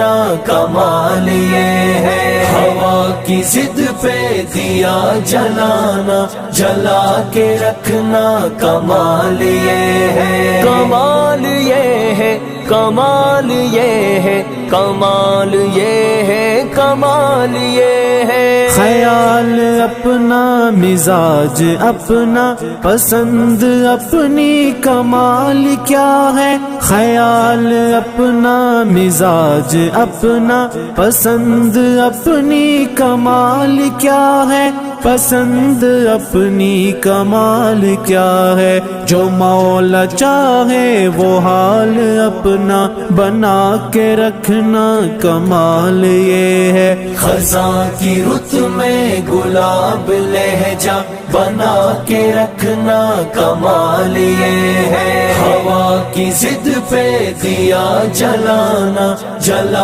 رکھنا کمال یہ ہے، ہوا کی ضد پہ دیا جلانا، جلا کے رکھنا کمال یہ ہے، کمال یہ ہے، کمال یہ ہے، کمال یہ ہے، کمال یہ ہے۔ خیال اپنا، مزاج اپنا، پسند اپنی، کمال کیا ہے؟ خیال اپنا، مزاج اپنا، پسند اپنی، کمال کیا ہے؟ پسند اپنی، کمال کیا ہے؟ جو مولا چاہے وہ حال اپنا بنا کے رکھنا کمال یہ ہے۔ خزاں کی رت میں گلاب لہجہ بنا کے رکھنا کمال یہ ہے، ہوا کی ضد پہ دیا جلانا، جلا